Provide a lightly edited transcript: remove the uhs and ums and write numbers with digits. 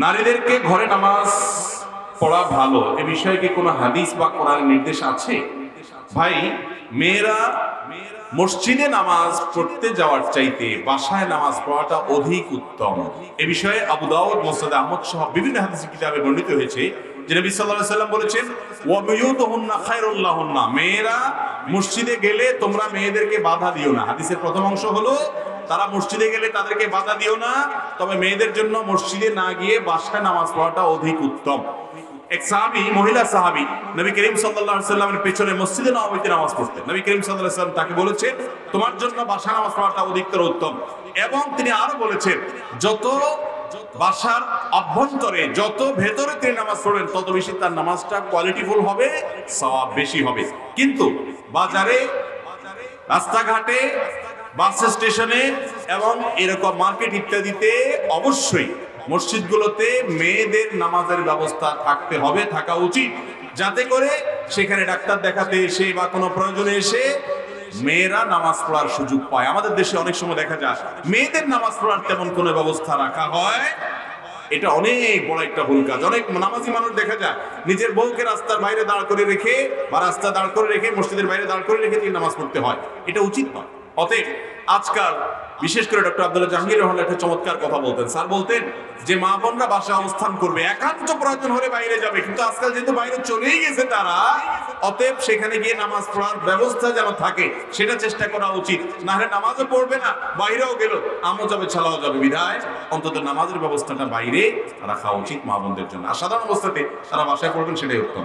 নারীদেরকে ঘরে নামাজ পড়া ভালো এ বিষয়ে কি কোনো হাদিস বা কোরআনের নির্দেশ আছে? ভাই, মেয়েরা মসজিদে নামাজ পড়তে যাওয়ার চাইতে বাসায় নামাজ পড়াটা অধিক উত্তম। এ বিষয়ে আবু দাউদ, মুসনাদ আহমদ সহ বিভিন্ন হাদিসের কিতাবে বর্ণিত হয়েছে যে নবী সাল্লাল্লাহু আলাইহি ওয়াসাল্লাম বলেছেন, ওয়া বুয়ুতুহুন্না খায়রুল লাহুন্না, মেয়েরা মসজিদে গেলে তোমরা মেয়েদেরকে বাধা দিও না। হাদিসের প্রথম অংশ হলো তারা মসজিদে গেলে তাদেরকে বাধা দিও না, তবে মেয়েদের জন্য মসজিদে না গিয়ে বাসায় নামাজ পড়াটা অধিক উত্তম। এক সাহাবী, মহিলা সাহাবী, নবী করিম সাল্লাল্লাহু আলাইহি ওয়াসাল্লামের পেছনে মসজিদে নববীতে নামাজ পড়তেন। নবী করিম সাল্লাল্লাহু আলাইহি ওয়াসাল্লাম তাকে বলেছেন, তোমার জন্য বাসায় নামাজ পড়াটা অধিকতর উত্তম। এবং তিনি আরো বলেছেন, যত বাসার অভ্যন্তরে, যত ভেতরে তিনি নামাজ পড়বেন তত বেশি তার নামাজটা কোয়ালিটিফুল হবে, সওয়াব বেশি হবে। কিন্তু বাজারে, রাস্তাঘাটে, বাস স্টেশনে এবং এরকম মার্কেট ইত্যাদিতে অবশ্যই মসজিদগুলোতে মেয়েদের নামাজের ব্যবস্থা থাকতে হবে, থাকা উচিত, যাতে করে সেখানে ডাক্তার দেখাতে এসে বা কোনো প্রয়োজনে এসে মেয়েরা নামাজ পড়ার সুযোগ পায়। আমাদের দেশে অনেক সময় দেখা যায় মেয়েদের নামাজ পড়ার তেমন কোনো ব্যবস্থা রাখা হয়, এটা অনেক বড় একটা ভুল কাজ। অনেক নামাজি মানুষ দেখা যায় নিজের বউকে রাস্তার বাইরে দাঁড় করে রেখে বা রাস্তা দাঁড় করে রেখে মসজিদের বাইরে দাঁড় করে রেখে তিনি নামাজ পড়তে হয়, এটা উচিত নয়। অতএব আজকাল বিশেষ করে ডক্টর আব্দুল্লাহ জাহাঙ্গীর রহমান একটা চমৎকার কথা বলতেন। স্যার বলতেন যে মা বোনরা বাসায় অবস্থান করবে, একান্ত প্রয়োজন হলে বাইরে যাবে, কিন্তু আজকাল যেহেতু বাইরে চলেই গেছে তারা, অতএব সেখানে গিয়ে নামাজ পড়ার ব্যবস্থা যেন থাকে সেটা চেষ্টা করা উচিত। না হলে নামাজও পড়বে না, বাইরেও গেল, আমও যাবে, ছালাও যাবে। বিধায় অন্তত নামাজের ব্যবস্থাটা বাইরে রাখা উচিত মা বোনদের জন্য। আর সাধারণ অবস্থাতে তারা বাসায় পড়বেন, সেটাই উত্তম।